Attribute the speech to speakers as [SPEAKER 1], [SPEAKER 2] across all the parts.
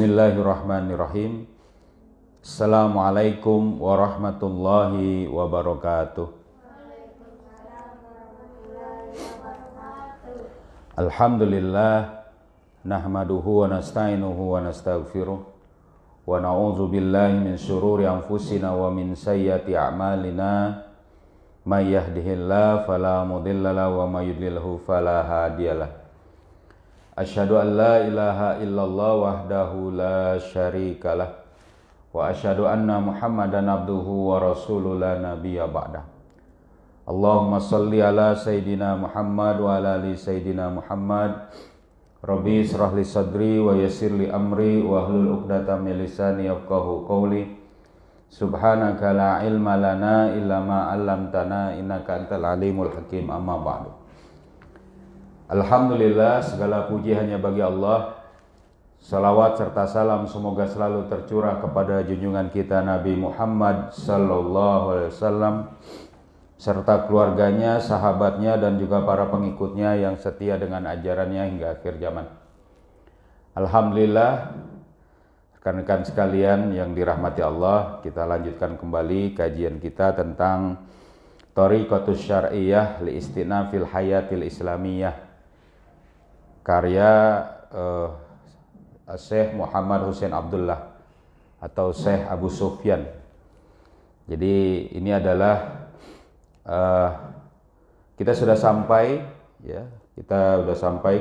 [SPEAKER 1] Bismillahirrahmanirrahim. Assalamualaikum warahmatullahi wabarakatuh. Alhamdulillah, nahmaduhu wa nasta'inuhu wa nastaghfiruh wa na'udzu billahi min syururi anfusina wa min sayyiati a'malina. May yahdihillahu fala mudilla lahu wa may yudlilhu fala hadiyalah. Asyhadu an la ilaha illallah wahdahu la syarikalah wa asyhadu anna Muhammadan abduhu wa rasuluhu la nabiyya ba'dah. Allahumma shalli ala sayidina Muhammad wa ala ali sayidina Muhammad. Rabbi israh li sadri wa yassir li amri wa hlul 'uqdatam min lisani yafqahu qawli. Subhanaka la ilma lana illa ma 'allamtana innaka antal alimul hakim. Amma ba'du. Alhamdulillah, segala puji hanya bagi Allah. Salawat serta salam semoga selalu tercurah kepada junjungan kita Nabi Muhammad sallallahu alaihi wasallam serta keluarganya, sahabatnya dan juga para pengikutnya yang setia dengan ajarannya hingga akhir zaman. Alhamdulillah, rekan-rekan sekalian yang dirahmati Allah, kita lanjutkan kembali kajian kita tentang Thariqatus Syar'iyyah li Istinafil Hayatil Islamiyah, karya Syekh Muhammad Hussein Abdullah atau Syekh Abu Sufyan. Jadi ini adalah kita sudah sampai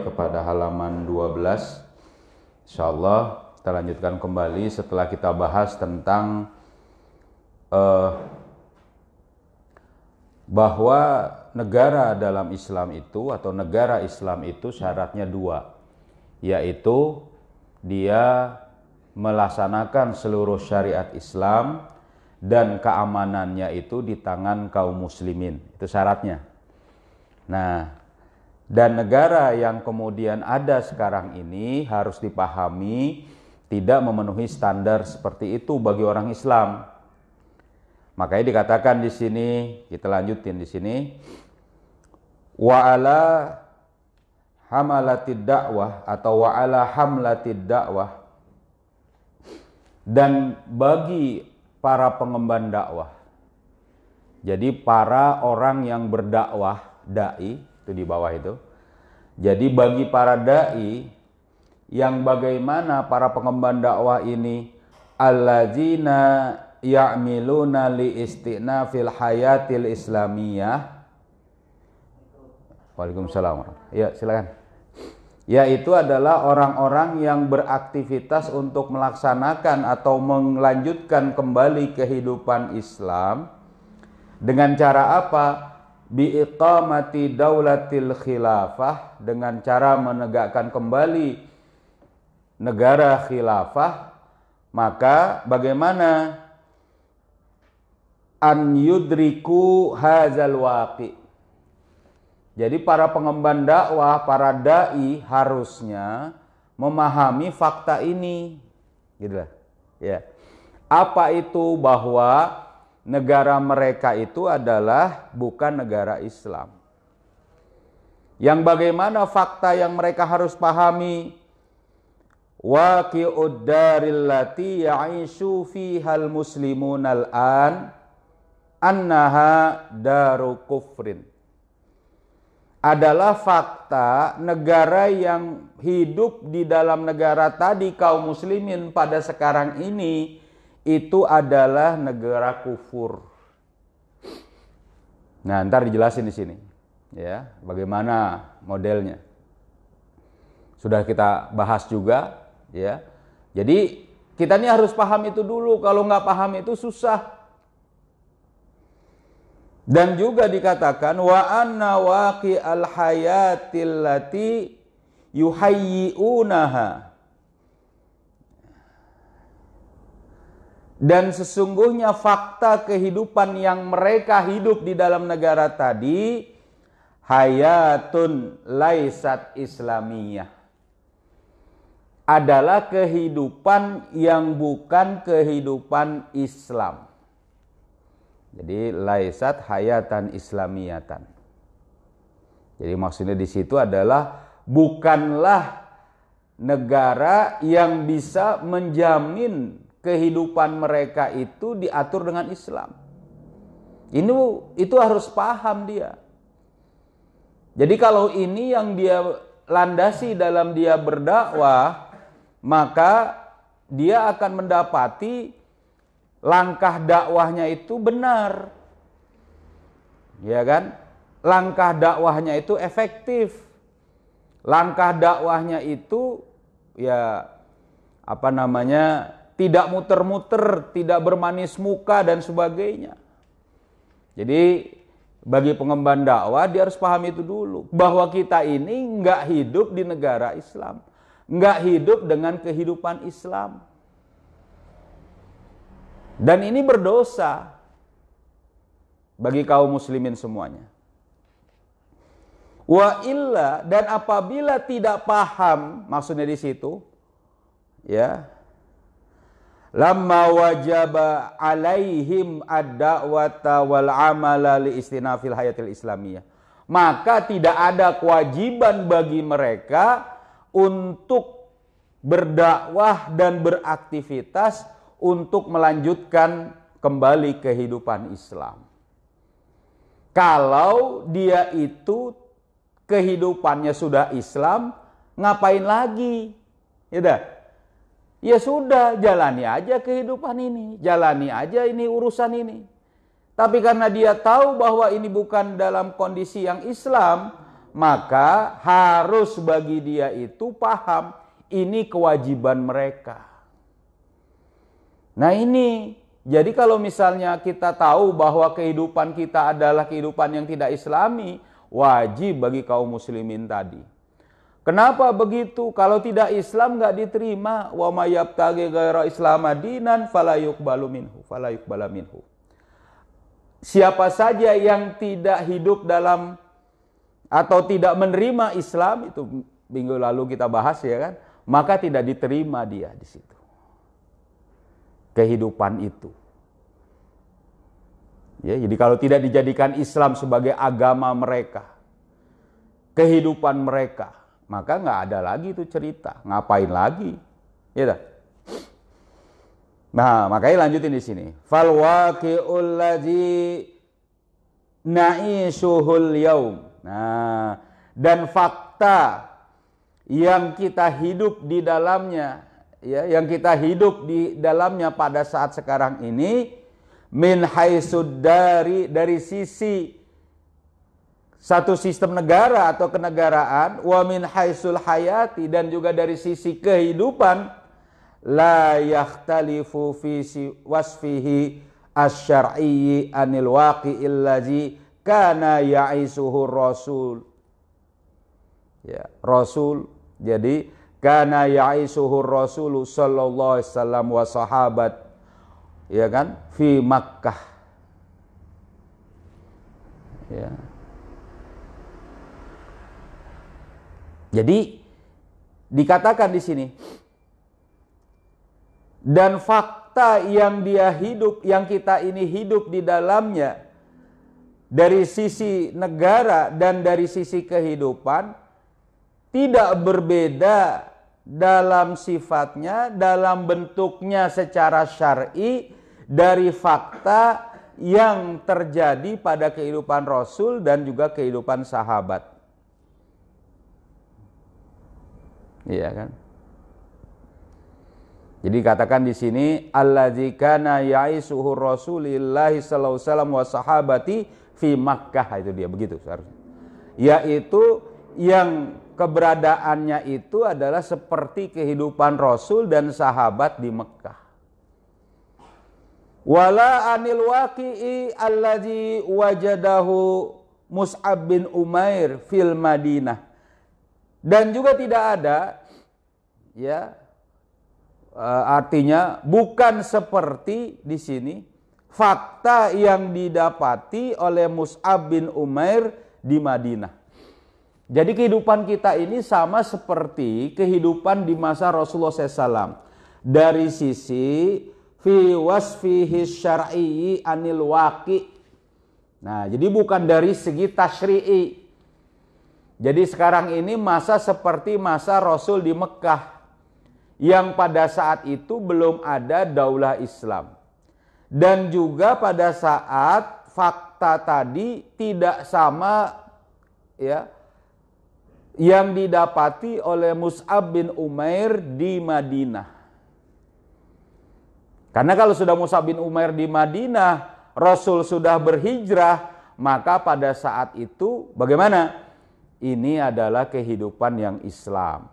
[SPEAKER 1] kepada halaman 12. Insyaallah kita lanjutkan kembali setelah kita bahas tentang bahwa negara dalam Islam itu atau negara Islam itu syaratnya dua, yaitu dia melaksanakan seluruh syariat Islam dan keamanannya itu di tangan kaum muslimin. Itu syaratnya. Nah, dan negara yang kemudian ada sekarang ini harus dipahami tidak memenuhi standar seperti itu bagi orang Islam. Makanya dikatakan di sini, kita lanjutin di sini, wa ala hamalatid dakwah atau wa ala hamlatid dakwah, dan bagi para pengemban dakwah. Jadi para orang yang berdakwah, dai itu di bawah itu. Jadi bagi para dai yang bagaimana para pengemban dakwah ini allazina ya'miluna li istinafil hayatil islamiyah. Waalaikumsalam. Ya, silakan. Yaitu adalah orang-orang yang beraktivitas untuk melaksanakan atau melanjutkan kembali kehidupan Islam dengan cara apa? Biiqamati daulatil khilafah, dengan cara menegakkan kembali negara khilafah. Maka bagaimana an yudriku hazal waqi. Jadi para pengemban dakwah, para dai harusnya memahami fakta ini. Gitu lah. Ya. Apa itu? Bahwa negara mereka itu adalah bukan negara Islam. Yang bagaimana fakta yang mereka harus pahami? Waqi'ud daril lati ya'ishu fihal muslimun al-an annaha daru kufrin. Adalah fakta negara yang hidup di dalam negara tadi kaum muslimin pada sekarang ini itu adalah negara kufur. Nah, ntar dijelasin di sini, ya, bagaimana modelnya. Sudah kita bahas juga, ya. Jadi kita ini harus paham itu dulu. Kalau nggak paham itu susah. Dan juga dikatakan wa anna waqi al hayatil lati yuhayyi'unaha, dan sesungguhnya fakta kehidupan yang mereka hidup di dalam negara tadi hayatun laisat islamiyah, adalah kehidupan yang bukan kehidupan Islam. Jadi laisat hayatan islamiyatan. Jadi maksudnya di situ adalah bukanlah negara yang bisa menjamin kehidupan mereka itu diatur dengan Islam. Itu harus paham dia. Jadi kalau ini yang dia landasi dalam dia berdakwah, maka dia akan mendapati langkah dakwahnya itu benar. Ya kan? Langkah dakwahnya itu efektif. Langkah dakwahnya itu tidak muter-muter, tidak bermanis muka dan sebagainya. Jadi bagi pengemban dakwah dia harus paham itu dulu, bahwa kita ini nggak hidup di negara Islam, nggak hidup dengan kehidupan Islam, dan ini berdosa bagi kaum muslimin semuanya. Wa illa, dan apabila tidak paham, maksudnya di situ, ya, lamma wajaba alaihim ad-da'wata wal amala li istinafil hayatil islamiyah, maka tidak ada kewajiban bagi mereka untuk berdakwah dan beraktivitas untuk melanjutkan kembali kehidupan Islam. Kalau dia itu kehidupannya sudah Islam, ngapain lagi? Ya sudah, jalani aja kehidupan ini, jalani aja ini urusan ini. Tapi karena dia tahu bahwa ini bukan dalam kondisi yang Islam, maka harus bagi dia itu paham ini kewajiban mereka. Nah ini, jadi kalau misalnya kita tahu bahwa kehidupan kita adalah kehidupan yang tidak Islami, wajib bagi kaum muslimin tadi. Kenapa begitu? Kalau tidak Islam nggak diterima. Wa may yabtaghi ghaira Islam dinan fala yuqbalu minhu. Siapa saja yang tidak hidup dalam atau tidak menerima Islam, itu minggu lalu kita bahas ya kan, maka tidak diterima dia di situ. Kehidupan itu. Ya, jadi kalau tidak dijadikan Islam sebagai agama mereka, kehidupan mereka, maka nggak ada lagi itu cerita, ngapain lagi, ya dah. Nah, makanya lanjutin di sini. Fal waqi'ul ladzi na'ishuhul yaum. Nah, dan fakta yang kita hidup di dalamnya, ya, yang kita hidup di dalamnya pada saat sekarang ini, min haitsud dari sisi satu sistem negara atau kenegaraan, wa min haitsul hayati, dan juga dari sisi kehidupan, la yakhtalifu fi wasfihi asy-syar'i anil waqi'il ladzi kana ya'isuhu rasul. Ya, rasul. Jadi kana ya'isuhu rasul sallallahu alaihi wasallam wa sahabat, ya kan, fi Makkah. Ya. Jadi dikatakan di sini, dan fakta yang dia hidup, yang kita ini hidup di dalamnya, dari sisi negara dan dari sisi kehidupan, tidak berbeda dalam sifatnya, dalam bentuknya secara syar'i dari fakta yang terjadi pada kehidupan Rasul dan juga kehidupan sahabat. Iya kan? Jadi katakan di sini, allazi kana ya'isuhu Rasulillahi sallallahu alaihi wasallam wa sahabati fi Makkah, itu dia begitu seharusnya. Yaitu yang keberadaannya itu adalah seperti kehidupan Rasul dan sahabat di Mekah. Wala anil waqi'i allazi wajadahu Mus'ab bin Umair fil Madinah. Dan juga tidak ada, ya, artinya bukan seperti di sini fakta yang didapati oleh Mus'ab bin Umair di Madinah. Jadi kehidupan kita ini sama seperti kehidupan di masa Rasulullah SAW. Dari sisi fi wasfihi syar'i anil waqi. Nah, jadi bukan dari segi tasyri'i. Jadi sekarang ini masa seperti masa Rasul di Mekah, yang pada saat itu belum ada daulah Islam. Dan juga pada saat fakta tadi tidak sama ya yang didapati oleh Mus'ab bin Umair di Madinah. Karena kalau sudah Mus'ab bin Umair di Madinah, Rasul sudah berhijrah, maka pada saat itu bagaimana? Ini adalah kehidupan yang Islam.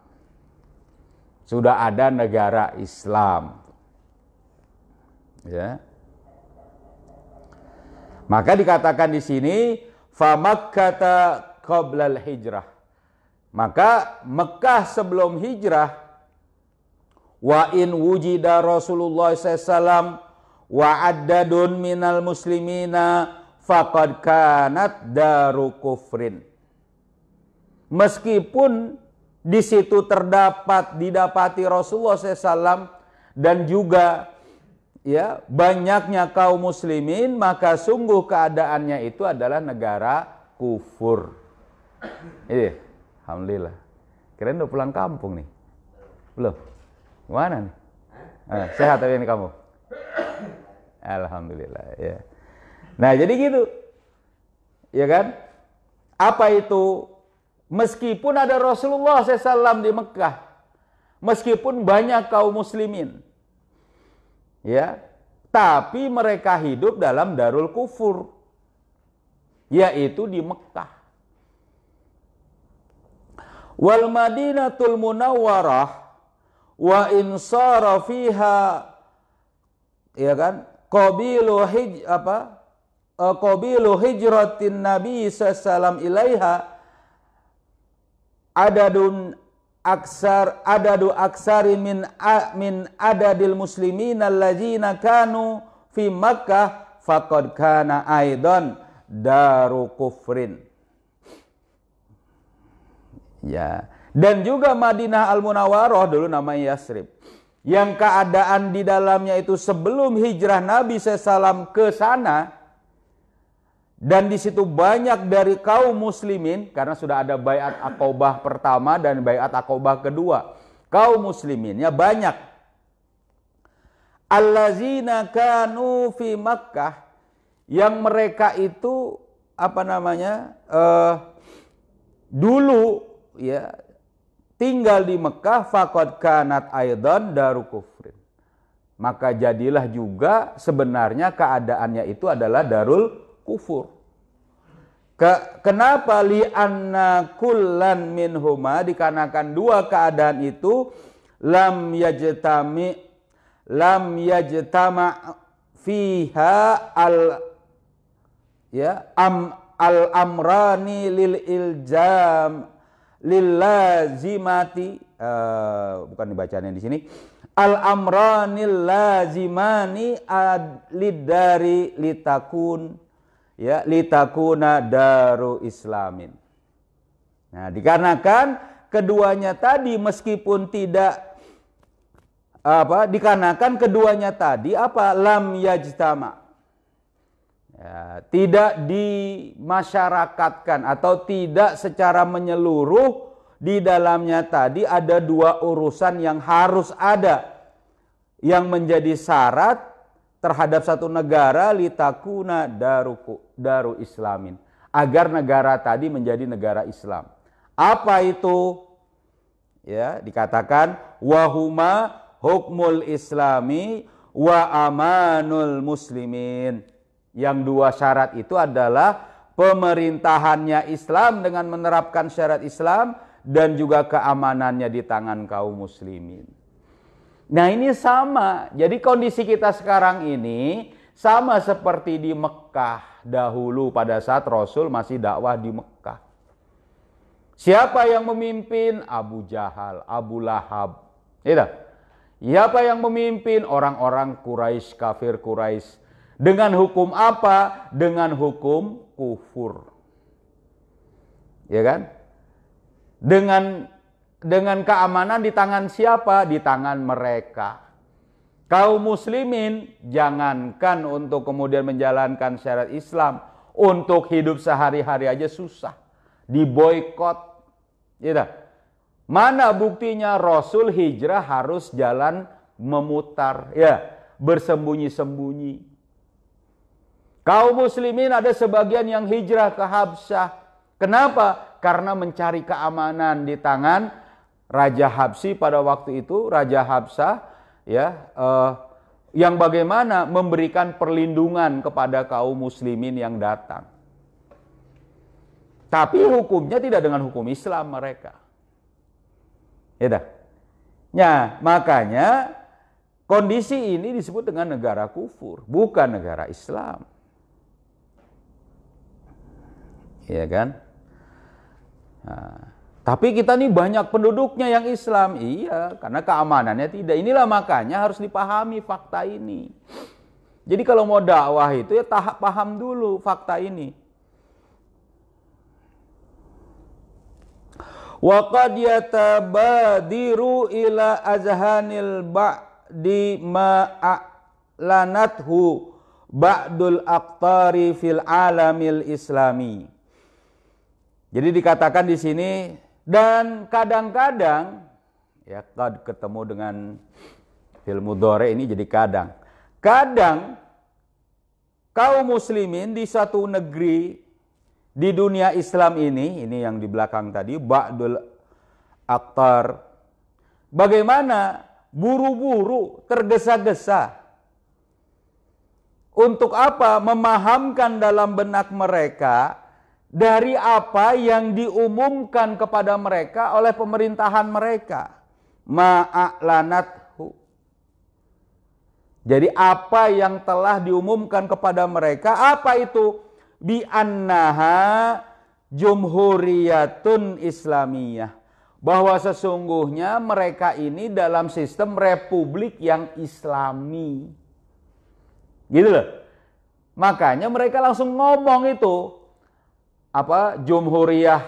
[SPEAKER 1] Sudah ada negara Islam. Ya. Maka dikatakan di sini famakkata qablal hijrah. Maka Mekah sebelum hijrah, wa in wujida Rasulullah SAW wa addadun minal muslimina faqad kanat daru kufrin. Meskipun di situ didapati Rasulullah SAW dan juga ya banyaknya kaum muslimin, maka sungguh keadaannya itu adalah negara kufur. Iya, alhamdulillah. Kirain udah pulang kampung nih. Belum? Mana nih? Sehat tapi ini kamu? Alhamdulillah ya. Nah, jadi gitu. Ya kan? Apa itu? Meskipun ada Rasulullah SAW di Mekah, meskipun banyak kaum muslimin, ya, tapi mereka hidup dalam darul kufur, yaitu di Mekah. Wal Madinatul Munawwarah wa in sara fiha, ya kan, qabilu hijratin Nabi sallallahu ilaiha adadu aksari min adadil muslimin allazina kanu fi Makkah faqad kana aidan daru kufrin. Ya, dan juga Madinah Al-Munawwarah dulu namanya Yasrib, yang keadaan di dalamnya itu sebelum hijrah Nabi SAW ke sana. Dan di situ banyak dari kaum muslimin, karena sudah ada baiat Aqobah pertama dan baiat Aqobah kedua. Kaum musliminnya banyak. Allazina kanu fi Makkah, yang mereka itu dulu ya tinggal di Mekah, faqad kanat aidan daru kufrin. Maka jadilah juga sebenarnya keadaannya itu adalah darul kufur. Kenapa li'anna kullan minhuma, dikarenakan dua keadaan itu lam yajtama fiha al amrani lil iljam lil lazimati, bukan dibacanya di sini, al amranil lazimani lidari litakuna daru islamin. Nah, dikarenakan keduanya tadi meskipun tidak lam yajtama, ya, tidak dimasyarakatkan atau tidak secara menyeluruh. Di dalamnya tadi ada dua urusan yang harus ada, yang menjadi syarat terhadap satu negara, litakuna daru islamin, agar negara tadi menjadi negara Islam. Apa itu? Ya, dikatakan wahuma hukmul islami wa amanul muslimin. Yang dua syarat itu adalah pemerintahannya Islam dengan menerapkan syarat Islam, dan juga keamanannya di tangan kaum muslimin. Nah, ini sama. Jadi kondisi kita sekarang ini sama seperti di Mekah dahulu pada saat Rasul masih dakwah di Mekah. Siapa yang memimpin? Abu Jahal, Abu Lahab. Siapa yang memimpin? Orang-orang Quraisy, kafir Quraisy. Dengan hukum apa? Dengan hukum kufur. Ya kan? Dengan keamanan di tangan siapa? Di tangan mereka. Kaum muslimin jangankan untuk kemudian menjalankan syariat Islam, untuk hidup sehari-hari aja susah. Diboikot, Gitu. Mana buktinya Rasul hijrah harus jalan memutar, ya, bersembunyi-sembunyi. Kaum muslimin ada sebagian yang hijrah ke Habsyah. Kenapa? Karena mencari keamanan di tangan Raja Habsyi pada waktu itu, Raja Habsyah, ya, yang bagaimana memberikan perlindungan kepada kaum muslimin yang datang. Tapi hukumnya tidak dengan hukum Islam mereka. Ya, nah, makanya kondisi ini disebut dengan negara kufur, bukan negara Islam. Ya kan? Nah, tapi kita nih banyak penduduknya yang Islam. Iya, karena keamanannya tidak. Inilah makanya harus dipahami fakta ini. Jadi kalau mau dakwah itu ya paham dulu fakta ini. Wa qad yatabadiru ila azhanil ba'di ma'lanathu ba'dul aqtari fil alamil islami. Jadi dikatakan di sini, dan kadang-kadang, ya, qad ketemu dengan fil mudhari ini jadi kadang. Kadang kaum muslimin di satu negeri di dunia Islam ini yang di belakang tadi, ba'dul aqtar, bagaimana buru-buru, tergesa-gesa. Untuk apa? Memahamkan dalam benak mereka dari apa yang diumumkan kepada mereka oleh pemerintahan mereka. Ma'a'lanathu. Jadi apa yang telah diumumkan kepada mereka, apa itu? Bi annaha jumhuriyatun islamiyah, bahwa sesungguhnya mereka ini dalam sistem republik yang islami. Gitu loh. Makanya mereka langsung ngomong itu apa, jumhuriyah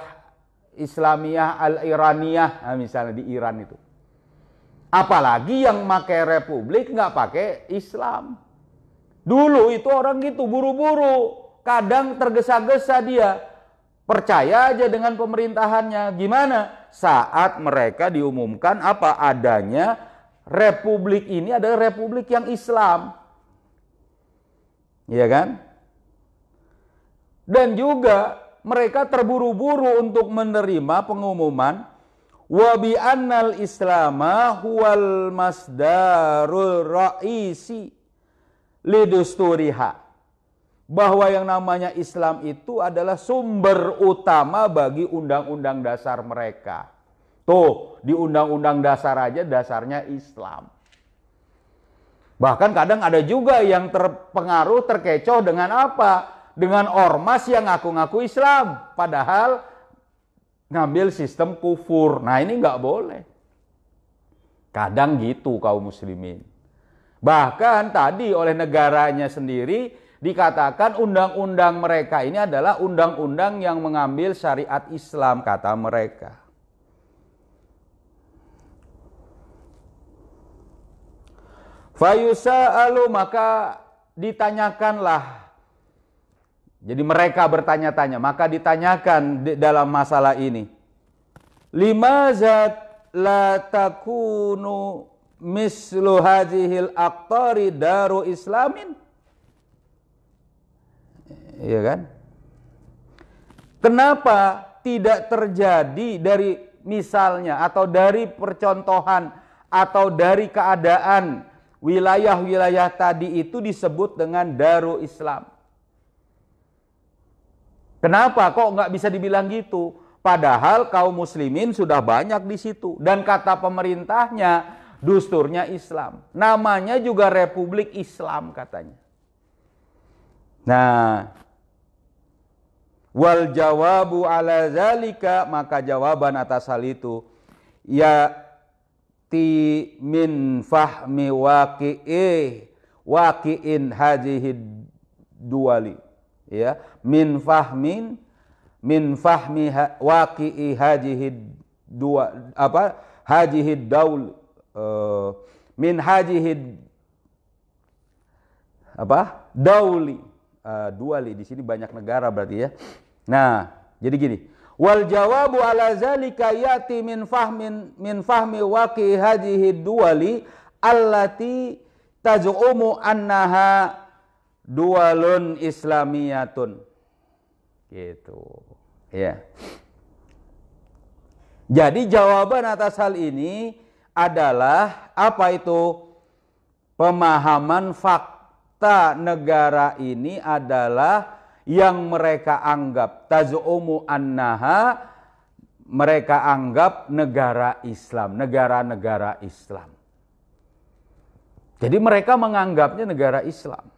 [SPEAKER 1] islamiyah al-iraniyah, nah, misalnya di Iran itu. Apalagi yang pakai republik nggak pakai Islam. Dulu itu orang gitu buru-buru. Kadang tergesa-gesa dia, percaya aja dengan pemerintahannya. Gimana? Saat mereka diumumkan apa adanya, republik ini adalah republik yang Islam. Iya kan? Dan juga mereka terburu-buru untuk menerima pengumuman wa bi annal islama huwal masdarul ra'isi lidusturiha, bahwa yang namanya Islam itu adalah sumber utama bagi undang-undang dasar mereka. Tuh, di undang-undang dasar aja dasarnya Islam. Bahkan kadang ada juga yang terpengaruh, terkecoh dengan apa? Dengan ormas yang ngaku-ngaku Islam, padahal ngambil sistem kufur. Nah, ini nggak boleh. Kadang gitu kaum muslimin. Bahkan tadi oleh negaranya sendiri dikatakan undang-undang mereka ini adalah undang-undang yang mengambil syariat Islam, kata mereka. Fayusa'alu, maka ditanyakanlah. Jadi mereka bertanya-tanya, maka ditanyakan dalam masalah ini. Limaza la takunu mislu hadhil aqtari daru islamin? Iya kan? Kenapa tidak terjadi dari misalnya atau dari percontohan atau dari keadaan wilayah-wilayah tadi itu disebut dengan Darul Islam? Kenapa kok nggak bisa dibilang gitu? Padahal kaum muslimin sudah banyak di situ dan kata pemerintahnya dusturnya Islam. Namanya juga Republik Islam katanya. Nah, wal jawabu ala zalika, maka jawaban atas hal itu ya ti min fahmi waqi'in hadhihi duwali, ya, min fahmi waqi'i hadhihi dua apa hadhihi daul min hadhihi apa dauli duali, di sini banyak negara berarti ya. Nah, jadi gini, Wal jawabu ala zalika yati min fahmi waqi hadhihi duwali allati taj'umu annaha duwalun islamiyatun. Gitu. Ya. Jadi jawaban atas hal ini adalah apa itu? Pemahaman fakta negara ini adalah yang mereka anggap tazumu annaha, mereka anggap negara Islam, negara-negara Islam. Jadi mereka menganggapnya negara Islam.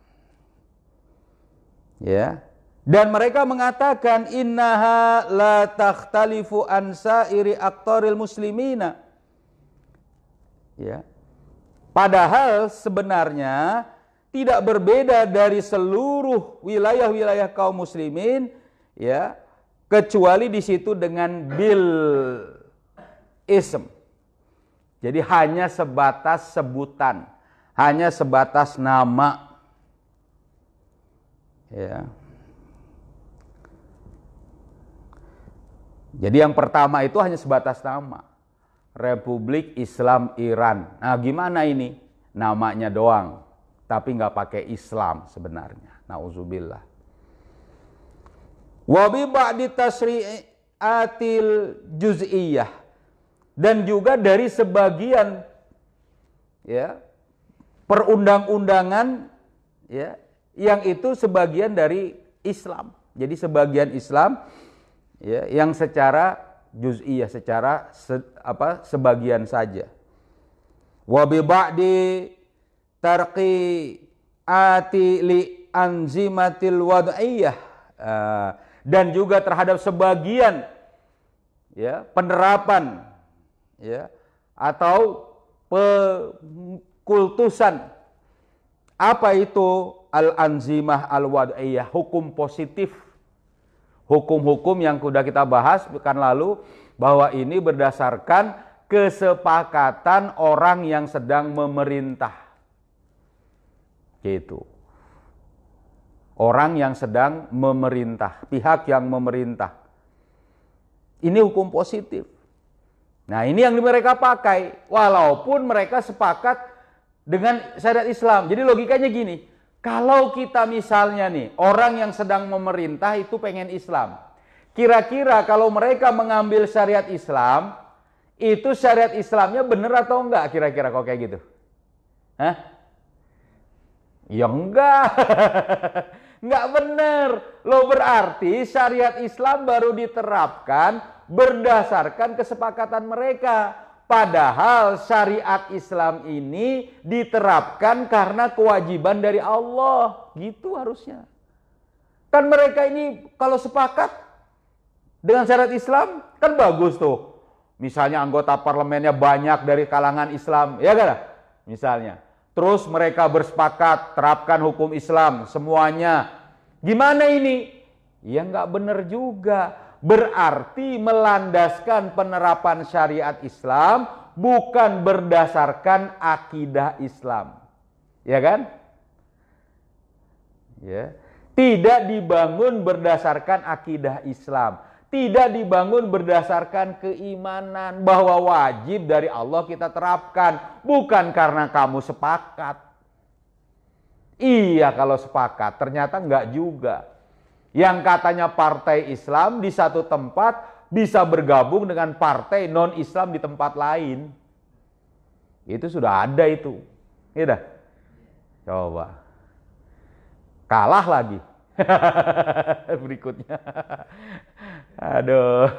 [SPEAKER 1] Ya. Dan mereka mengatakan innaha la takhtalifu an sairi aqtaril muslimina. Ya. Padahal sebenarnya tidak berbeda dari seluruh wilayah-wilayah kaum muslimin, ya, kecuali di situ dengan bil ism. Jadi hanya sebatas sebutan, hanya sebatas nama. Ya. Jadi yang pertama itu hanya sebatas nama. Republik Islam Iran. Nah, gimana ini? Namanya doang, tapi nggak pakai Islam sebenarnya. Nauzubillah. Wa bi ba'di tasri'atil juz'iyah, dan juga dari sebagian, ya, perundang-undangan, ya, yang itu sebagian dari Islam. Jadi sebagian Islam, ya, yang secara juz'iyah, secara sebagian saja. Wa bi ba'di tarqi'ati li anzimatil wad'iyah, dan juga terhadap sebagian, ya, penerapan, ya, atau pekultusan. Apa itu al-anzimah al-wad'iyah? Hukum positif. Hukum-hukum yang sudah kita bahas pekan lalu, bahwa ini berdasarkan kesepakatan orang yang sedang memerintah. Gitu. Orang yang sedang memerintah, pihak yang memerintah. Ini hukum positif. Nah, ini yang mereka pakai, walaupun mereka sepakat dengan syariat Islam. Jadi logikanya gini, kalau kita misalnya nih, orang yang sedang memerintah itu pengen Islam. Kira-kira kalau mereka mengambil syariat Islam, itu syariat Islamnya benar atau enggak kira-kira kok kayak gitu? Hah? Ya enggak. Enggak benar. Loh, berarti syariat Islam baru diterapkan berdasarkan kesepakatan mereka. Padahal syariat Islam ini diterapkan karena kewajiban dari Allah. Gitu harusnya. Kan mereka ini kalau sepakat dengan syariat Islam, kan bagus tuh. Misalnya anggota parlemennya banyak dari kalangan Islam, ya kan? Misalnya. Terus mereka bersepakat terapkan hukum Islam semuanya. Gimana ini? Ya nggak benar juga. Berarti melandaskan penerapan syariat Islam bukan berdasarkan akidah Islam. Ya kan? Ya. Tidak dibangun berdasarkan akidah Islam. Tidak dibangun berdasarkan keimanan bahwa wajib dari Allah kita terapkan. Bukan karena kamu sepakat. Iya kalau sepakat, ternyata enggak juga. Yang katanya partai Islam di satu tempat bisa bergabung dengan partai non-Islam di tempat lain. Itu sudah ada itu. Iya dah. Coba. Kalah lagi. Berikutnya. Aduh.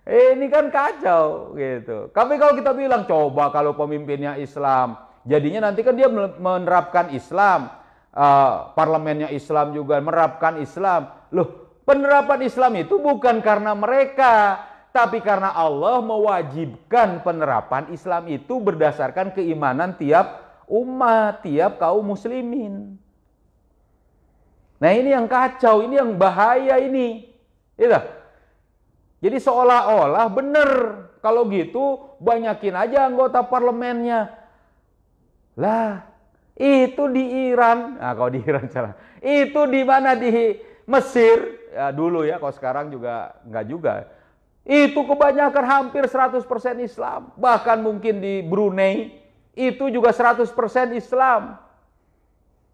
[SPEAKER 1] Ini kan kacau gitu. Tapi kalau kita bilang coba kalau pemimpinnya Islam, jadinya nanti kan dia menerapkan Islam, parlemennya Islam juga menerapkan Islam. Loh, penerapan Islam itu bukan karena mereka, tapi karena Allah mewajibkan penerapan Islam itu berdasarkan keimanan tiap umat, tiap kaum muslimin. Nah ini yang kacau, ini yang bahaya ini. Gitu. Jadi seolah-olah benar kalau gitu banyakin aja anggota parlemennya. Lah, itu di Iran. Nah, kalau di Iran salah. Itu di mana? Di Mesir. Ya, dulu ya, kalau sekarang juga enggak juga. Itu kebanyakan hampir 100% Islam. Bahkan mungkin di Brunei itu juga 100% Islam.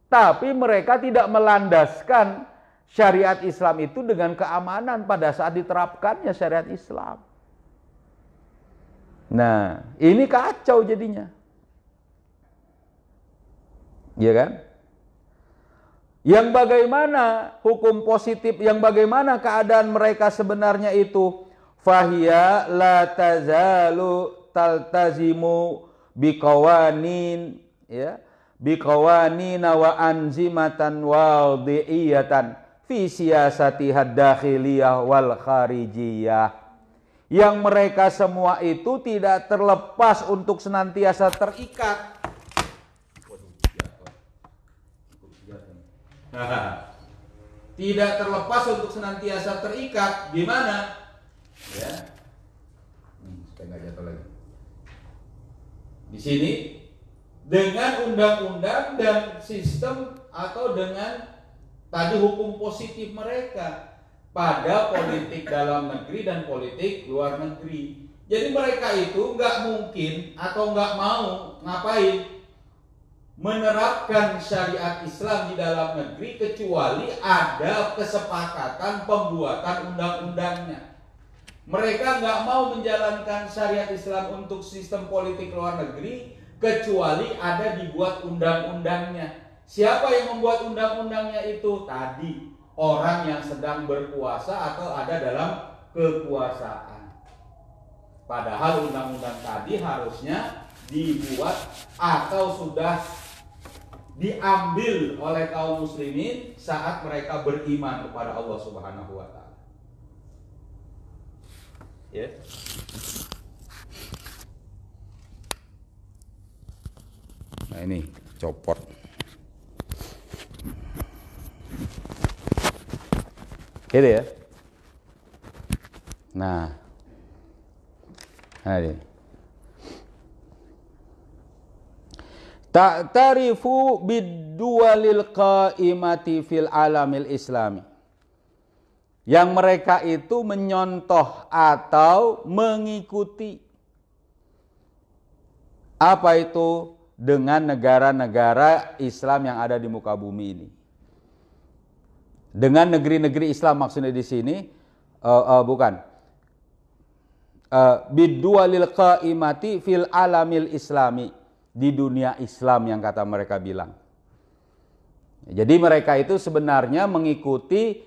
[SPEAKER 1] Tapi mereka tidak melandaskan syariat Islam itu dengan keamanan pada saat diterapkannya syariat Islam. Nah, ini kacau jadinya. Iya kan? Yang bagaimana hukum positif, yang bagaimana keadaan mereka sebenarnya itu? Fahiya la tazalu taltazimu biqawanin, ya, biqawanina wa anzimatan wadiyatan fi siyasatihad dakhiliyah wal kharijiyah. Yang mereka semua itu tidak terlepas untuk senantiasa terikat. Tidak terlepas untuk senantiasa terikat. Gimana? Ya. Supaya nggak jatuh lagi. Di sini dengan undang-undang dan sistem atau dengan tadi hukum positif mereka pada politik dalam negeri dan politik luar negeri. Jadi mereka itu nggak mungkin atau nggak mau ngapain menerapkan syariat Islam di dalam negeri kecuali ada kesepakatan pembuatan undang-undangnya. Mereka nggak mau menjalankan syariat Islam untuk sistem politik luar negeri kecuali ada dibuat undang-undangnya. Siapa yang membuat undang-undangnya itu? Tadi orang yang sedang berkuasa atau ada dalam kekuasaan. Padahal undang-undang tadi harusnya dibuat atau sudah diambil oleh kaum muslimin saat mereka beriman kepada Allah Subhanahu wa taala. Ya. Nah, ini copot. Gitu ya. Nah. Ini. Ta'tarifu bid-duwalil qa'imati fil alamil islami. Yang mereka itu menyontoh atau mengikuti. Apa itu? Dengan negara-negara Islam yang ada di muka bumi ini. Dengan negeri-negeri Islam maksudnya di sini bukan. Bid-duwalil qa'imati fil alamil islami. Di dunia Islam yang kata mereka bilang. Jadi mereka itu sebenarnya mengikuti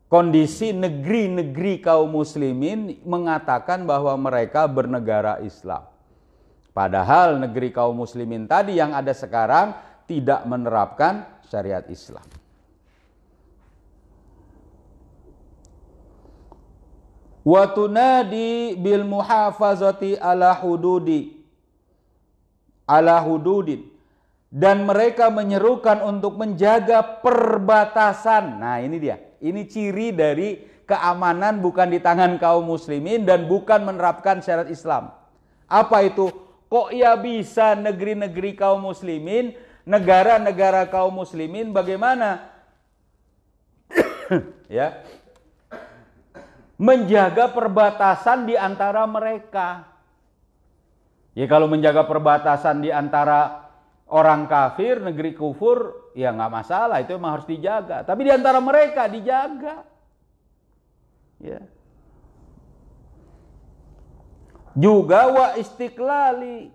[SPEAKER 1] kondisi negeri-negeri kaum muslimin mengatakan bahwa mereka bernegara Islam. Padahal negeri kaum muslimin tadi yang ada sekarang tidak menerapkan syariat Islam. Wa tunadi bil muhafazati ala hududin, dan mereka menyerukan untuk menjaga perbatasan. Nah, ini dia. Ini ciri dari keamanan bukan di tangan kaum muslimin dan bukan menerapkan syariat Islam. Apa itu? Kok ya bisa negeri-negeri kaum muslimin, negara-negara kaum muslimin bagaimana? Ya. Menjaga perbatasan di antara mereka. Ya kalau menjaga perbatasan di antara orang kafir, negeri kufur, ya nggak masalah, itu memang harus dijaga. Tapi di antara mereka dijaga. Ya. Juga wa istiqlali,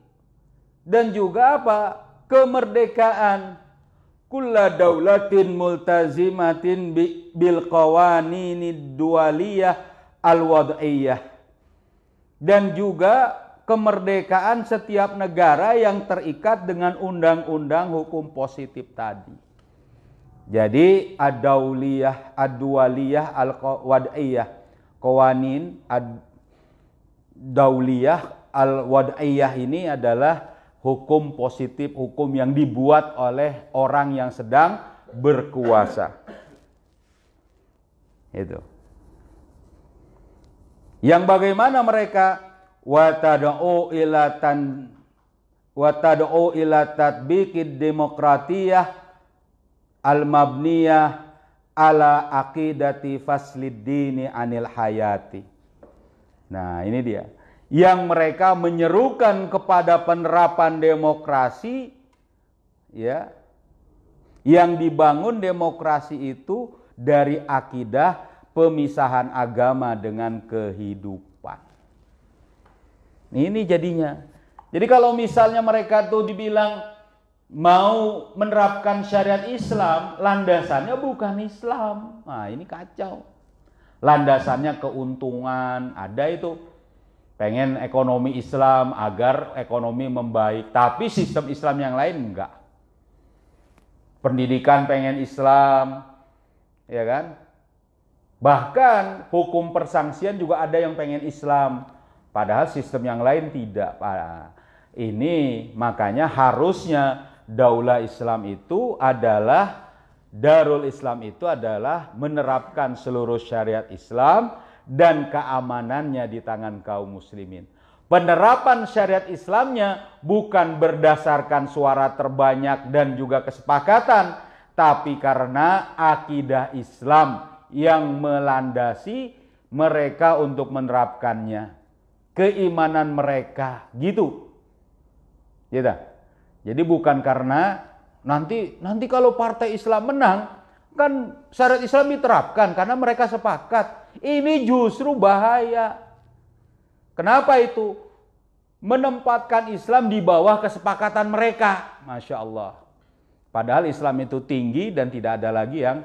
[SPEAKER 1] dan juga apa? Kemerdekaan. Kulla daulatin multazimatin bil qawaninid dualiyah al-wad'iyah. Dan juga kemerdekaan setiap negara yang terikat dengan undang-undang hukum positif tadi. Jadi ad-dauliyah, ad-dualiyah, al-wad'iyah. Qawanin ad-dauliyah, al-wad'iyah ini adalah hukum positif, hukum yang dibuat oleh orang yang sedang berkuasa. Itu. Yang bagaimana mereka wa tad'u ila tatbiqid demokratiyah al-mabniyah ala aqidati faslid dini anil hayati. Nah, ini dia. Yang mereka menyerukan kepada penerapan demokrasi, ya, yang dibangun demokrasi itu dari akidah pemisahan agama dengan kehidupan. Ini jadinya. Jadi kalau misalnya mereka tuh dibilang mau menerapkan syariat Islam, landasannya bukan Islam. Nah, ini kacau. Landasannya keuntungan, ada itu. Pengen ekonomi Islam agar ekonomi membaik, tapi sistem Islam yang lain enggak. Pendidikan pengen Islam, ya kan? Bahkan hukum persangsian juga ada yang pengen Islam, padahal sistem yang lain tidak. Ini makanya harusnya Daulah Islam itu adalah, Darul Islam itu adalah menerapkan seluruh syariat Islam dan keamanannya di tangan kaum muslimin. Penerapan syariat Islamnya bukan berdasarkan suara terbanyak dan juga kesepakatan, tapi karena akidah Islam yang melandasi mereka untuk menerapkannya. Keimanan mereka, gitu. Gitu. Jadi bukan karena nanti kalau partai Islam menang, kan syariat Islam diterapkan karena mereka sepakat. Ini justru bahaya. Kenapa itu? Menempatkan Islam di bawah kesepakatan mereka. Masya Allah. Padahal Islam itu tinggi dan tidak ada lagi yang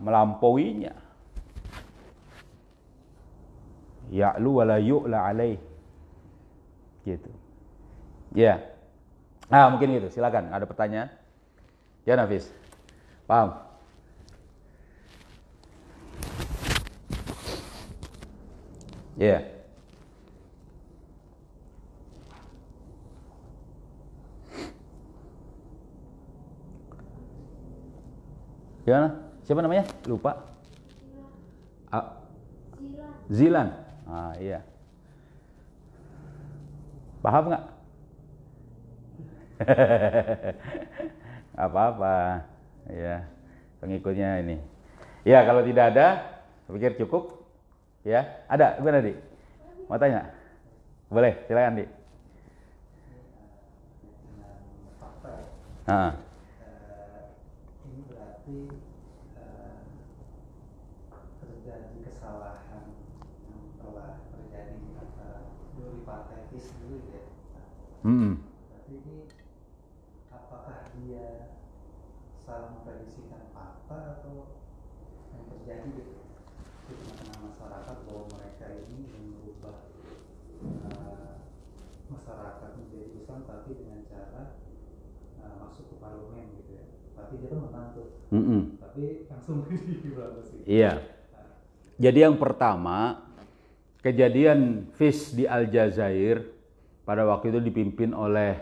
[SPEAKER 1] melampauinya. Ya'lu wa la yu'la alaih. Gitu. Ya. Nah, mungkin gitu. Silakan. Ada pertanyaan? Ya, Nafis. Paham? Ya. Gimana? Siapa namanya? Lupa. Zilan. Ah, iya. Paham nggak? Apa-apa. Ya, pengikutnya ini. Ya, kalau tidak ada, saya pikir cukup. Ya, ada. Gimana, Dik? Mau tanya? Boleh, silakan, Dik.
[SPEAKER 2] Ini berarti terjadi kesalahan yang telah terjadi antara dua partai FIS dulu ya. Berarti ini apakah dia salah memprediksikan fakta atau yang terjadi gitu? Di tengah masyarakat bahwa mereka ini mengubah masyarakat menjadi Islam tapi dengan cara masuk ke parlemen gitu ya. Tapi dia tuh menang tuh. Tapi langsung dibangun.
[SPEAKER 1] Iya. Jadi yang pertama, kejadian FIS di Aljazair pada waktu itu dipimpin oleh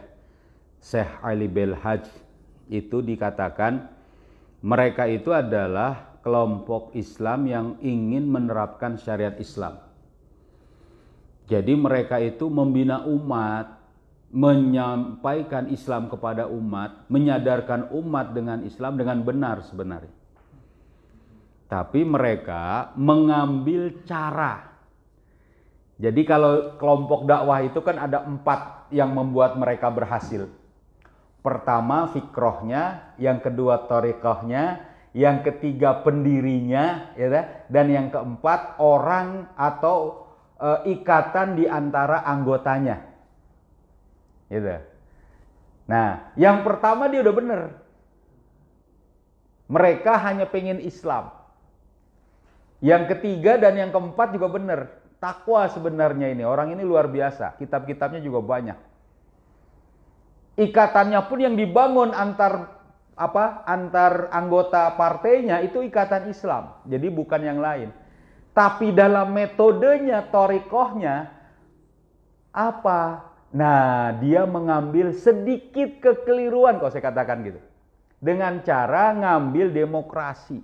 [SPEAKER 1] Syekh Ali Belhaj, itu dikatakan mereka itu adalah kelompok Islam yang ingin menerapkan syariat Islam. Jadi mereka itu membina umat, menyampaikan Islam kepada umat, menyadarkan umat dengan Islam dengan benar sebenarnya. Tapi mereka mengambil cara. Jadi kalau kelompok dakwah itu kan ada 4 yang membuat mereka berhasil. Pertama fikrohnya, yang kedua thariqahnya, yang ketiga pendirinya, ya, dan yang keempat orang atau ikatan di antara anggotanya. Gitu. Nah, yang pertama dia udah bener. Mereka hanya pengen Islam. Yang ketiga dan yang keempat juga bener. Takwa sebenarnya ini. Orang ini luar biasa. Kitab-kitabnya juga banyak. Ikatannya pun yang dibangun antar anggota partainya itu ikatan Islam. Jadi bukan yang lain. Tapi dalam metodenya, thariqahnya apa? Nah, dia mengambil sedikit kekeliruan, kalau saya katakan gitu. Dengan cara ngambil demokrasi.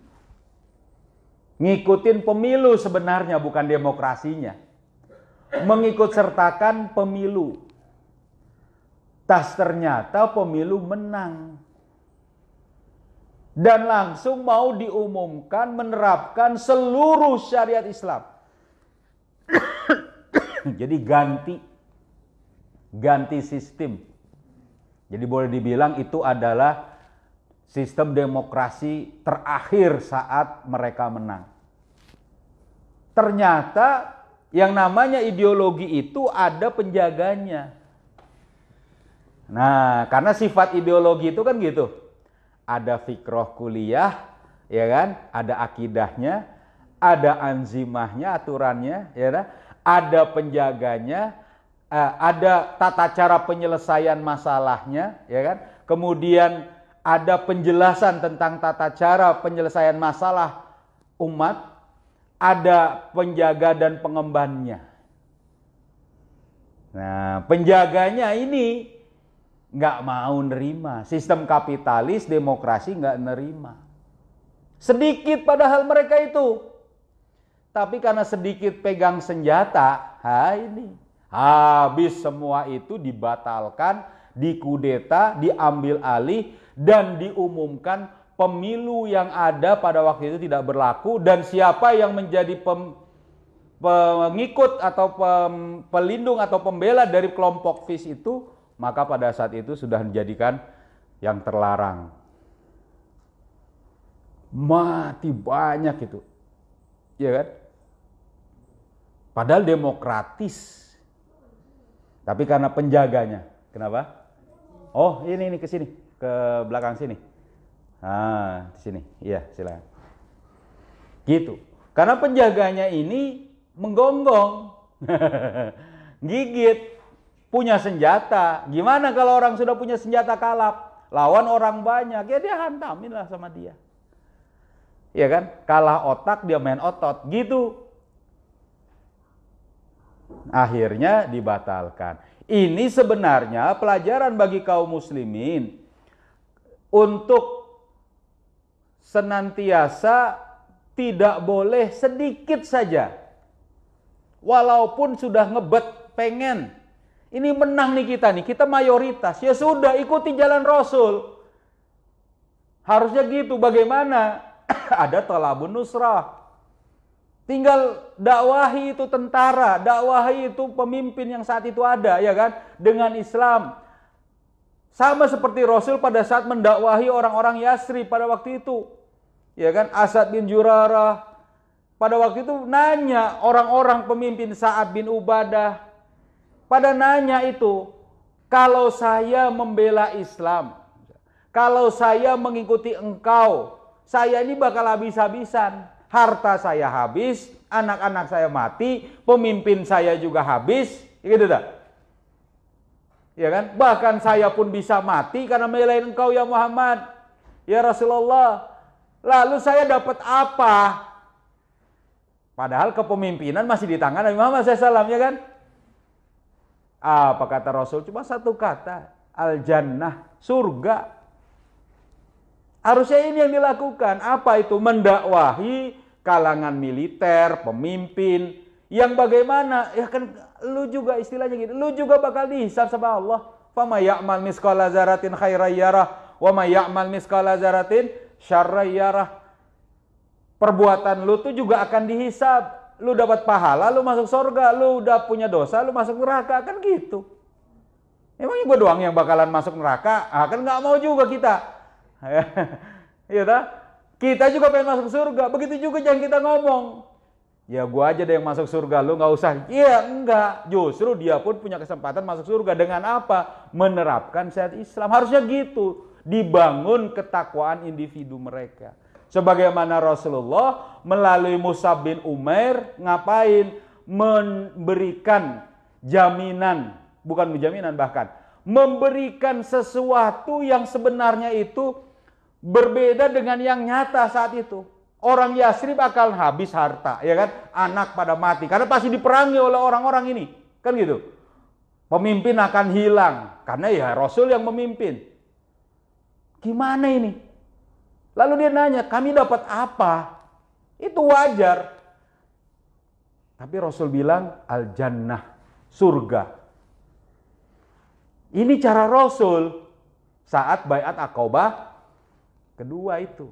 [SPEAKER 1] Ngikutin pemilu sebenarnya, bukan demokrasinya. Mengikut sertakan pemilu. Tas ternyata pemilu menang. Dan langsung mau diumumkan menerapkan seluruh syariat Islam. Jadi ganti sistem. Jadi boleh dibilang itu adalah sistem demokrasi terakhir saat mereka menang. Ternyata yang namanya ideologi itu ada penjaganya. Nah, karena sifat ideologi itu kan gitu. Ada fikroh kuliah, ya kan? Ada akidahnya, ada anzimahnya, aturannya, ya kan? Ada penjaganya, ada tata cara penyelesaian masalahnya, ya kan? Kemudian ada penjelasan tentang tata cara penyelesaian masalah umat, ada penjaga dan pengembannya. Nah, penjaganya ini nggak mau nerima. Sistem kapitalis, demokrasi nggak nerima. Sedikit padahal mereka itu. Tapi karena sedikit pegang senjata, ini habis semua itu dibatalkan, dikudeta, diambil alih, dan diumumkan pemilu yang ada pada waktu itu tidak berlaku, dan siapa yang menjadi pengikut atau pelindung atau pembela dari kelompok FIS itu, maka pada saat itu sudah dijadikan yang terlarang. Mati banyak itu, ya kan? Padahal demokratis. Tapi karena penjaganya. Kenapa? Oh, ini ke sini, ke belakang sini. Di sini. Iya, silakan. Gitu. Karena penjaganya ini menggonggong. Gigit. Punya senjata. Gimana kalau orang sudah punya senjata kalap? Lawan orang banyak, ya dia hantamin lah sama dia. Iya kan? Kalah otak, dia main otot. Gitu. Akhirnya dibatalkan. Ini sebenarnya pelajaran bagi kaum muslimin untuk senantiasa tidak boleh sedikit saja, walaupun sudah ngebet pengen ini menang nih kita mayoritas, ya sudah ikuti jalan Rasul. Harusnya gitu. Bagaimana? Ada talabun nusrah. Tinggal dakwahi itu tentara, dakwahi itu pemimpin yang saat itu ada, ya kan? Dengan Islam. Sama seperti Rasul pada saat mendakwahi orang-orang Yasrib pada waktu itu. Ya kan? Asad bin Jurarah. Pada waktu itu nanya orang-orang pemimpin Sa'ad bin Ubadah. Pada nanya itu, kalau saya membela Islam, kalau saya mengikuti engkau, saya ini bakal habis-habisan. Harta saya habis, anak-anak saya mati, pemimpin saya juga habis, gitu dah. Ya kan? Bahkan saya pun bisa mati karena membela engkau ya Muhammad, ya Rasulullah. Lalu saya dapat apa? Padahal kepemimpinan masih di tangan Nabi Muhammad SAW, ya kan? Apa kata Rasul? Cuma satu kata, al-jannah, surga. Harusnya ini yang dilakukan. Apa itu? Mendakwahi kalangan militer, pemimpin, yang bagaimana? Ya kan lu juga istilahnya gitu. Lu juga bakal dihisab sama Allah. Fama ya'mal misqala dzarratin khairan yarah wa may ya'mal misqala dzarratin syarran yarah. Perbuatan lu tuh juga akan dihisab. Lu dapat pahala, lu masuk surga. Lu udah punya dosa, lu masuk neraka. Kan gitu. Emangnya gue doang yang bakalan masuk neraka? Kan nggak mau juga kita. Iya tak? Kita juga pengen masuk surga. Begitu juga jangan kita ngomong, ya gue aja deh yang masuk surga, lu nggak usah. Iya, enggak. Justru dia pun punya kesempatan masuk surga. Dengan apa? Menerapkan syariat Islam. Harusnya gitu. Dibangun ketakwaan individu mereka. Sebagaimana Rasulullah melalui Mus'ab bin Umair ngapain? Memberikan jaminan. Bukan jaminan bahkan. Memberikan sesuatu yang sebenarnya itu berbeda dengan yang nyata saat itu. Orang Yasrib akan habis harta, ya kan? Anak pada mati karena pasti diperangi oleh orang-orang ini, kan gitu. Pemimpin akan hilang karena ya Rasul yang memimpin. Gimana ini? Lalu dia nanya, kami dapat apa? Itu wajar. Tapi Rasul bilang al-jannah, surga. Ini cara Rasul saat baiat Aqabah kedua itu.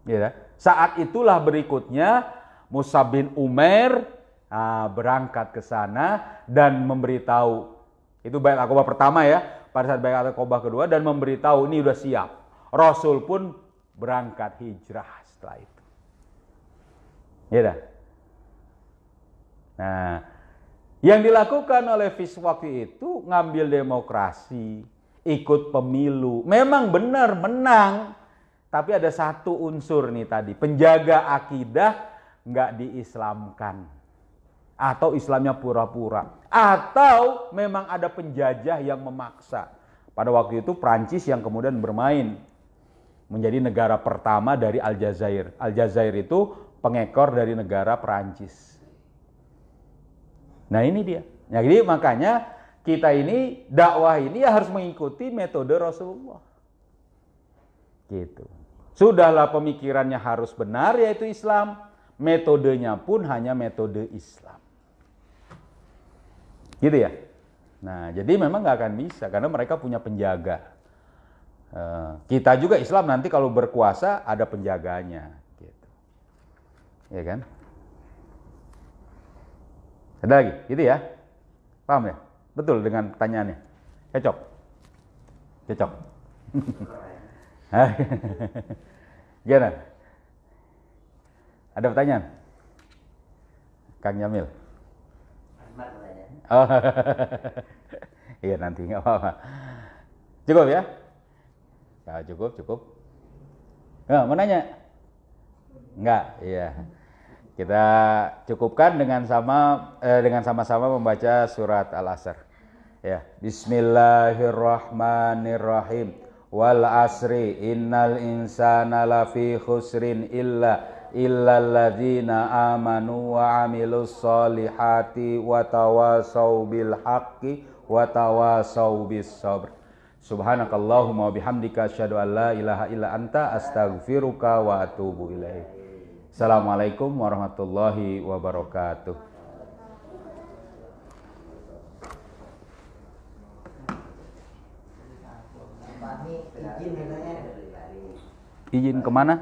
[SPEAKER 1] Ya, saat itulah berikutnya Mus'ab bin Umair berangkat ke sana dan memberitahu. Itu baiat Aqabah pertama ya. Pada saat baiat Aqabah kedua dan memberitahu ini udah siap. Rasul pun berangkat hijrah setelah itu. Ya dah. Nah, yang dilakukan oleh Fish waktu itu ngambil demokrasi, ikut pemilu. Memang benar menang, tapi ada satu unsur nih tadi, penjaga akidah nggak diislamkan. Atau Islamnya pura-pura. Atau memang ada penjajah yang memaksa. Pada waktu itu Prancis yang kemudian bermain. Menjadi negara pertama dari Aljazair. Aljazair itu pengekor dari negara Prancis. Nah ini dia. Nah, jadi makanya kita ini dakwah ini ya harus mengikuti metode Rasulullah. Gitu. Sudahlah pemikirannya harus benar yaitu Islam, metodenya pun hanya metode Islam. Gitu ya. Nah, jadi memang nggak akan bisa karena mereka punya penjaga. Kita juga Islam nanti kalau berkuasa ada penjaganya. Gitu. Ya kan? Ada lagi, gitu ya? Paham ya? Betul dengan pertanyaannya? Cocok? Cocok? Gimana? Ada pertanyaan? Kang Jamil? Oh, iya nanti nggak apa-apa. Cukup ya? Nah, cukup. Mau nanya? Enggak, iya. Kita cukupkan dengan sama-sama membaca surat Al-Asr. Ya, Bismillahirrahmanirrahim. Wal asri innal insana lafi khusrin illalladzina amanu wa amilus solihati wa tawasau bil haqqi wa tawasau bis sabr. Subhanakallahumma wa bihamdika asyhadu an la ilaha illa anta astaghfiruka wa atubu ilaik. Assalamualaikum warahmatullahi wabarakatuh. Izin kemana?